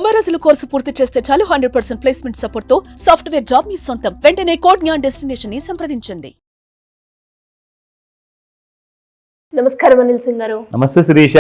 90 రోజుల కోర్సు పూర్తి చేస్తే చాలు 100% ప్లేస్మెంట్ సపోర్ట్ తో సాఫ్ట్వేర్ జాబ్ మీ సొంతం. వెంటనే కోడ్ జ్ఞాన్ డెస్టినేషన్ ని సంప్రదించండి. నమస్కారం అనిల్ సింగ్ గారు. నమస్తే శిరీష.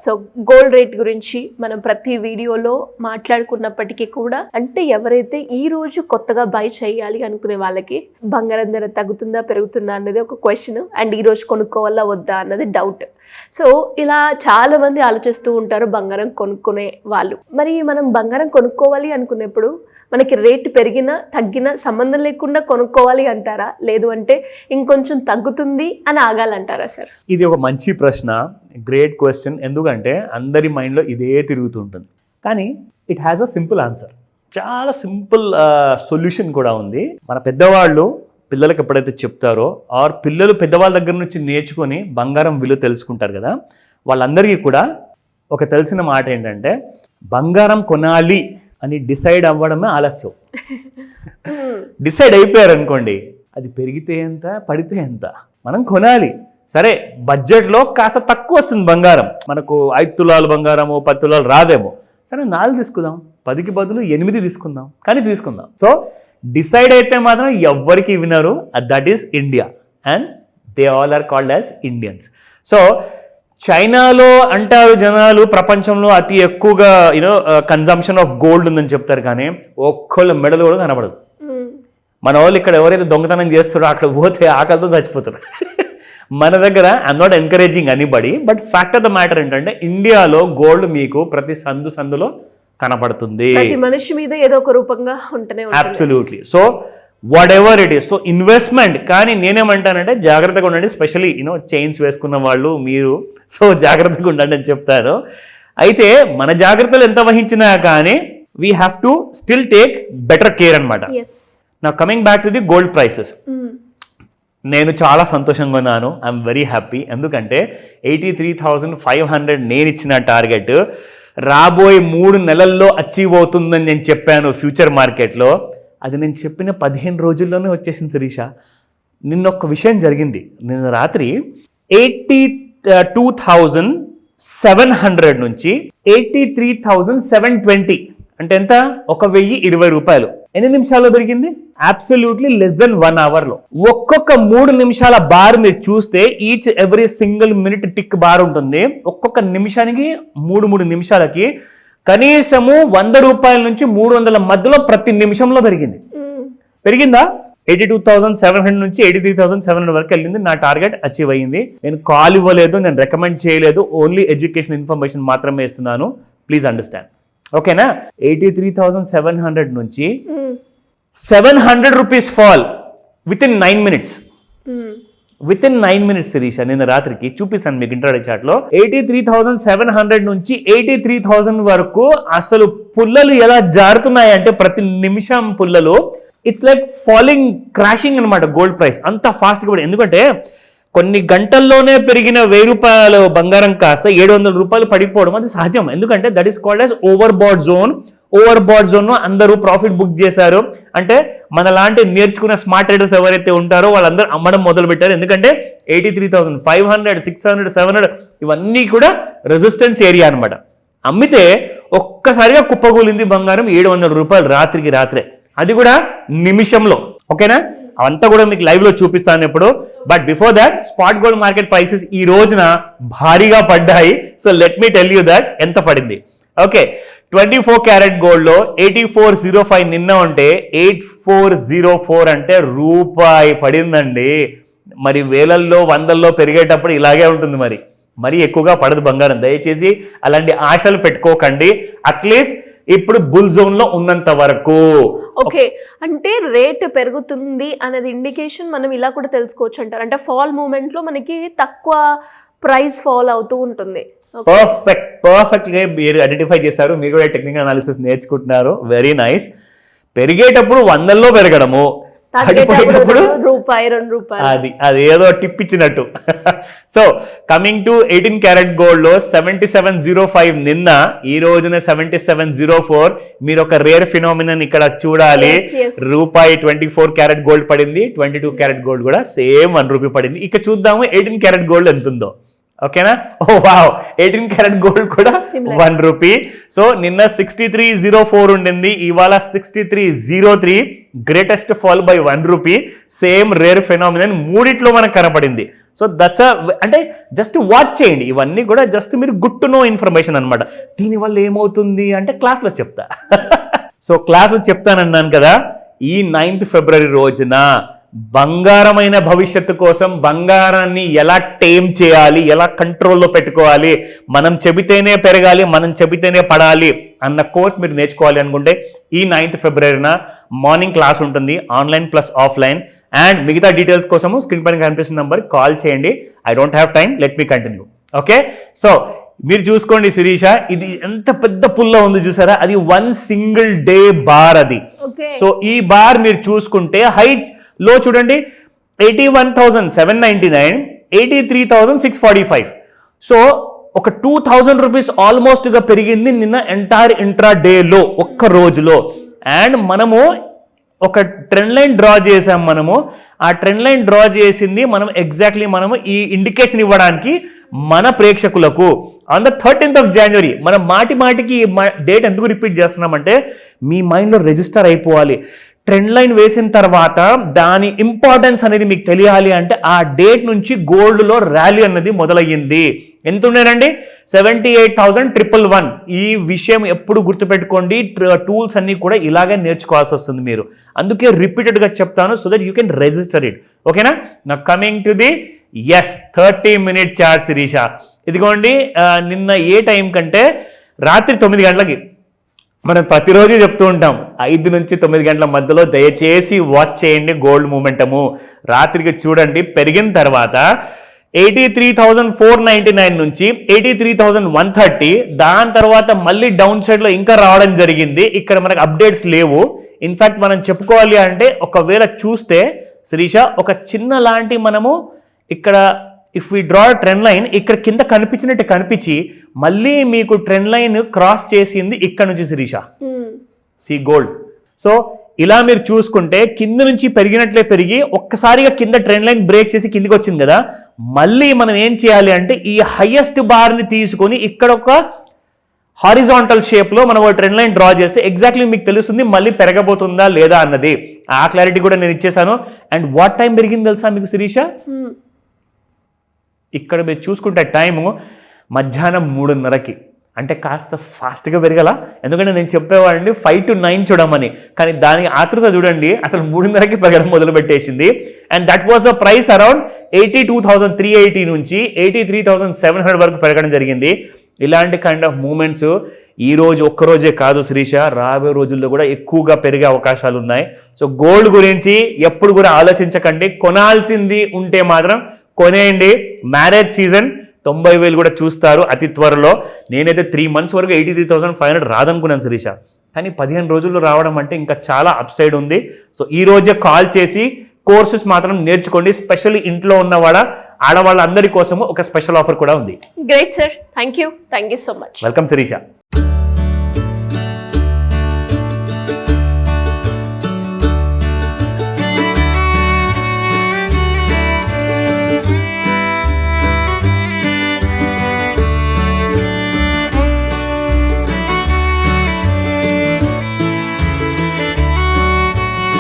సో గోల్డ్ రేట్ గురించి మనం ప్రతి వీడియోలో మాట్లాడుకున్నప్పటికీ కూడా అంటే ఎవరైతే ఈ రోజు కొత్తగా బై చేయాలి అనుకునే వాళ్ళకి బంగారం ధర తగ్గుతుందా పెరుగుతుందా అన్నది ఒక క్వశ్చన్, అండ్ ఈ రోజు కొనుక్కోవాలా వద్దా అన్నది డౌట్. సో ఇలా చాలా మంది ఆలోచిస్తూ ఉంటారు బంగారం కొనుక్కునే వాళ్ళు. మరి మనం బంగారం కొనుక్కోవాలి అనుకునేప్పుడు మనకి రేటు పెరిగినా తగ్గినా సంబంధం లేకుండా కొనుక్కోవాలి అంటారా, లేదు అంటే ఇంకొంచెం తగ్గుతుంది అని ఆగాలంటారా సార్? ఇది ఒక మంచి ప్రశ్న, గ్రేట్ క్వశ్చన్. ఎందుకంటే అందరి మైండ్లో ఇదే తిరుగుతుంటుంది, కానీ it has a simple answer. చాలా సింపుల్ సొల్యూషన్ కూడా ఉంది. మన పెద్దవాళ్ళు పిల్లలకు ఎప్పుడైతే చెప్తారో ఆర్ పిల్లలు పెద్దవాళ్ళ దగ్గర నుంచి నేర్చుకొని బంగారం విలువ తెలుసుకుంటారు కదా, వాళ్ళందరికీ కూడా ఒక తెలిసిన మాట ఏంటంటే బంగారం కొనాలి అని డిసైడ్ అవ్వడమే ఆలస్యం. డిసైడ్ అయిపోయారు అనుకోండి, అది పెరిగితే ఎంత పడితే ఎంత మనం కొనాలి. సరే, బడ్జెట్లో కాస్త తక్కువ వస్తుంది బంగారం, మనకు 5 తులాలు బంగారము 10 తులాలు రాదేమో, సరే 4 తీసుకుందాం, 10కి బదులు 8 తీసుకుందాం, కానీ తీసుకుందాం. సో డిసైడ్ అయితే మాత్రం ఎవ్వరికి వినరు. That is India and they all are called as Indians. So చైనాలో అంటారు జనాలు ప్రపంచంలో అతి ఎక్కువగా కన్జంప్షన్ ఆఫ్ గోల్డ్ ఉందని చెప్తారు, కానీ ఒక్కళ్ళ మెడలు కూడా కనబడదు. మన వాళ్ళు ఇక్కడ ఎవరైతే దొంగతనం చేస్తారో అక్కడ పోతే ఆకలితో చచ్చిపోతారు. మన దగ్గర I'm not encouraging anybody, but fact of the matter ఏంటంటే ఇండియాలో గోల్డ్ మీకు ప్రతి సందులో కనబడుతుంది. ప్రతి మనిషి మీద ఏదో ఒక రూపంగా ఉంటూనే ఉంటుంది. Absolutely. So what ever it is, so investment. కానీ నేనేమంటానంటే జాగ్రత్తగా ఉండండి, స్పెషలీ చైన్స్ వేసుకున్న వాళ్ళు మీరు, సో జాగ్రత్తగా ఉండండి అని చెప్తాను. అయితే మన జాగ్రత్తలు ఎంత వహించినా కానీ we have to still take better care అనమాట. నా coming back to the gold prices, నేను చాలా సంతోషంగా ఉన్నాను. I'm very happy. ఎందుకంటే 83,500 నేను ఇచ్చిన టార్గెట్ రాబోయే 3 నెలల్లో అచీవ్ అవుతుందని నేను చెప్పాను ఫ్యూచర్ మార్కెట్లో. అది నేను చెప్పిన 15 రోజుల్లోనే వచ్చేసింది శిరీష. నిన్నొక్క విషయం జరిగింది. నిన్న రాత్రి 82,700 నుంచి 83,720 అంటే ఎంత? 1,020 రూపాయలు. ఎన్ని నిమిషాల్లో పెరిగింది? అబ్సల్యూట్లీ లెస్ దెన్ 1 అవర్లో. ఒక్కొక్క 3 నిమిషాల బార్ మీరు చూస్తే each every single minute tick bar ఉంటుంది. ఒక్కొక్క నిమిషానికి 3 నిమిషాలకి కనీసము 100 రూపాయల నుంచి 300 మధ్యలో ప్రతి నిమిషంలో పెరిగింది. పెరిగిందా? 82,700 నుంచి 83,700 వరకు వెళ్ళింది. నా టార్గెట్ అచీవ్ అయ్యింది. నేను కాల్ ఇవ్వలేదు, నేను రికమెండ్ చేయలేదు, ఓన్లీ ఎడ్యుకేషన్ ఇన్ఫర్మేషన్ మాత్రమే ఇస్తున్నాను. ప్లీజ్ అండర్స్టాండ్, ఓకేనా? 83,700 నుంచి 700 rupees fall within 9 minutes. Within 9 minutes Sirisha. నేను రాత్రికి చూపిస్తాను మీకు ఇంట్రాడే చాట్లో. 83,700 నుంచి 83,000 వరకు అసలు పుల్లలు ఎలా జారుతున్నాయి అంటే ప్రతి నిమిషం పుల్లలు. ఇట్స్ లైక్ ఫాలింగ్, క్రాషింగ్ అనమాట గోల్డ్ ప్రైస్ అంత ఫాస్ట్గా. ఎందుకంటే కొన్ని గంటల్లోనే పెరిగిన 1,000 రూపాయలు బంగారం కాస్త 700 రూపాయలు పడిపోవడం అది సహజం. ఎందుకంటే that is called as over bat zone. Over bat zone లో అందరూ ప్రాఫిట్ బుక్ చేశారు. అంటే మన లాంటి నేర్చుకున్న స్మార్ట్ ట్రేడర్స్ ఎవరైతే ఉంటారో వాళ్ళందరూ అమ్మడం మొదలు పెట్టారు. ఎందుకంటే 83,500, 600, 700 ఇవన్నీ కూడా రెసిస్టెన్స్ ఏరియా అనమాట. అమ్మితే ఒక్కసారిగా కుప్పగూలింది బంగారం 700 రూపాయలు రాత్రికి రాత్రే, అది కూడా నిమిషంలో. ఓకేనా? అవంతా కూడా మీకు లైవ్ లో చూపిస్తాను ఇప్పుడు. But before that spot gold market prices ఈ రోజున భారీగా పడ్డాయి. So let me tell you that ఎంత పడింది. ఓకే, 24 క్యారెట్ గోల్డ్ లో 8405 నిన్న ఉంటే 8404 అంటే రూపాయి పడిందండి. మరి వేలల్లో 100ల్లో పెరిగేటప్పుడు ఇలాగే ఉంటుంది. మరి ఎక్కువగా పడదు బంగారం. దయచేసి అలాంటి ఆశలు పెట్టుకోకండి. అట్లీస్ట్ ఇప్పుడు బుల్ జోన్ లో ఉన్నంత వరకు. ఓకే, అంటే రేట్ పెరుగుతుంది అనేది ఇండికేషన్ మనం ఇలా కూడా తెలుసుకోవచ్చు అంటారు. అంటే ఫాల్ మూమెంట్ లో మనకి తక్కువ ప్రైస్ ఫాల్ అవుతూ ఉంటుంది. పర్ఫెక్ట్ గా మీరు ఐడెంటిఫై చేస్తారు. మీరు కూడా టెక్నికల్ అనాలిసిస్ నేర్చుకుంటున్నారు. Very nice. పెరిగేటప్పుడు 100ల్లో పెరగడము, పడిపోయేటప్పుడు రూపాయి 2 రూపాయలు, అది ఏదో టిప్ ఇచ్చినట్టు. So coming to 18 carat gold లో 7705 నిన్న, ఈ రోజున 7704. మీరు ఒక రేర్ ఫినామినన్ ఇక్కడ చూడాలి. రూపాయి 24 క్యారెట్ గోల్డ్ పడింది, 22 క్యారెట్ గోల్డ్ కూడా సేమ్ 1 రూపీ పడింది. ఇక చూద్దాము 18 క్యారెట్ గోల్డ్ ఎంత ఉందో. ఓకేనా? ఓ వావ్, 18 క్యారెట్ గోల్డ్ కూడా Similar. 1 రూపీ. సో నిన్న 6304 ఉండింది, ఇవాళ 6303. Greatest fall by 1 rupee. Same rare phenomenon మూడిట్లో మనకు కనపడింది. సో దట్స్ అంటే జస్ట్ వాచ్ చేయండి, ఇవన్నీ కూడా జస్ట్ మీరు గుడ్ టు నో ఇన్ఫర్మేషన్ అనమాట. దీనివల్ల ఏమవుతుంది అంటే క్లాస్లో చెప్తా. సో క్లాస్లో చెప్తానన్నాను కదా, ఈ 9th ఫిబ్రవరి రోజున బంగారమైన భవిష్యత్తు కోసం బంగారాన్ని ఎలా టేమ్ చేయాలి, ఎలా కంట్రోల్లో పెట్టుకోవాలి, మనం చెబితేనే పెరగాలి, మనం చెబితేనే పడాలి అన్న కోర్స్ మీరు నేర్చుకోవాలి అనుకుంటే ఈ 9th ఫిబ్రవరిన మార్నింగ్ క్లాస్ ఉంటుంది, ఆన్లైన్ ప్లస్ ఆఫ్లైన్. అండ్ మిగతా డీటెయిల్స్ కోసము స్క్రీన్ పైన కనిపిస్తున్న నెంబర్ కాల్ చేయండి. I don't have time, let me continue. Okay, so మీరు చూసుకోండి శిరీష, ఇది ఎంత పెద్ద పుల్ల ఉంది చూసారా, అది 1 సింగిల్ డే బార్ అది. Okay. సో ఈ బార్ మీరు చూసుకుంటే హైట్ లో చూడండి 81,799, 83,645. సో ఒక 2,000 రూపీస్ ఆల్మోస్ట్ గా పెరిగింది నిన్న ఎంటైర్ ఇంట్రా డేలో, ఒక్క రోజులో. అండ్ మనము ఒక ట్రెండ్ లైన్ డ్రా చేసాం. మనము ఆ ట్రెండ్ లైన్ డ్రా చేసింది మనం ఎగ్జాక్ట్లీ మనము ఈ ఇండికేషన్ ఇవ్వడానికి మన ప్రేక్షకులకు on the 13th of January. మనం మాటికి డేట్ ఎందుకు రిపీట్ చేస్తున్నామంటే మీ మైండ్లో రిజిస్టర్ అయిపోవాలి. ట్రెండ్ లైన్ వేసిన తర్వాత దాని ఇంపార్టెన్స్ అనేది మీకు తెలియాలి అంటే ఆ డేట్ నుంచి గోల్డ్లో ర్యాలీ అన్నది మొదలయ్యింది. ఎంత ఉండేనండి? 78,111. ఈ విషయం ఎప్పుడు గుర్తుపెట్టుకోండి. టూల్స్ అన్ని కూడా ఇలాగే నేర్చుకోవాల్సి వస్తుంది మీరు, అందుకే రిపీటెడ్గా చెప్తాను so that you can register it. ఓకేనా? నా coming to the 30-minute chart Sirisha. ఇదిగోండి, నిన్న ఏ టైం కంటే రాత్రి 9 గంటలకి మనం ప్రతిరోజు చెప్తూ ఉంటాం, 5 నుంచి 9 గంటల మధ్యలో దయచేసి వాచ్ చేయండి గోల్డ్ మూమెంటము. రాత్రికి చూడండి, పెరిగిన తర్వాత 83,499 నుంచి 83,130, దాని తర్వాత మళ్ళీ డౌన్ సైడ్ లో ఇంకా రావడం జరిగింది. ఇక్కడ మనకు అప్డేట్స్ లేవు. ఇన్ఫాక్ట్ మనం చెప్పుకోవాలి అంటే ఒకవేళ చూస్తే శిరీష ఒక చిన్న లాంటి మనము ఇక్కడ if we draw trend line ఇక్కడ కింద కనిపించినట్టు కనిపించి మళ్ళీ మీకు ట్రెండ్ లైన్ క్రాస్ చేసింది ఇక్కడ నుంచి శిరీష. C gold. సో ఇలా మీరు చూసుకుంటే కింద నుంచి పెరిగినట్లే పెరిగి ఒక్కసారిగా కింద ట్రెండ్ లైన్ బ్రేక్ చేసి కిందికి వచ్చింది కదా. మళ్ళీ మనం ఏం చేయాలి అంటే ఈ హైయెస్ట్ బార్ని తీసుకొని ఇక్కడ ఒక హారిజాంటల్ షేప్లో మనం ఒక ట్రెండ్ లైన్ డ్రా చేస్తే ఎగ్జాక్ట్లీ మీకు తెలుస్తుంది మళ్ళీ పెరగబోతుందా లేదా అన్నది. ఆ క్లారిటీ కూడా నేను ఇచ్చేసాను. అండ్ వాట్ టైం పెరిగింది తెలుసా మీకు శిరీష? ఇక్కడ మీరు చూసుకుంటే టైము మధ్యాహ్నం 3:30కి, అంటే కాస్త ఫాస్ట్గా పెరగల. ఎందుకంటే నేను చెప్పేవాడిని 5 to 9 చూడమని, కానీ దాని ఆతృత చూడండి అసలు 3:30కి పెరగడం మొదలు పెట్టేసింది. And that was the price around 82,380 నుంచి 83,700 వరకు పెరగడం జరిగింది. ఇలాంటి కైండ్ ఆఫ్ మూమెంట్స్ ఈ రోజు ఒక్కరోజే కాదు శిరీష, రాబోయే రోజుల్లో కూడా ఎక్కువగా పెరిగే అవకాశాలు ఉన్నాయి. సో గోల్డ్ గురించి ఎప్పుడు కూడా ఆలోచించకండి, కొనాల్సింది ఉంటే మాత్రం కొనేయండి. మ్యారేజ్ సీజన్ 90,000 కూడా చూస్తారు అతి త్వరలో. నేనైతే 3 months వరకు 83,500 రాదనుకున్నాను శిరీష, కానీ 15 రోజుల్లో రావడం అంటే ఇంకా చాలా అప్సైడ్ ఉంది. సో ఈ రోజే కాల్ చేసి కోర్సెస్ మాత్రం నేర్చుకోండి. స్పెషల్లీ ఇంట్లో ఉన్నవాడ ఆడవాళ్ళందరి కోసము ఒక స్పెషల్ ఆఫర్ కూడా ఉంది. Great sir, thank you so much. Welcome Sirisha.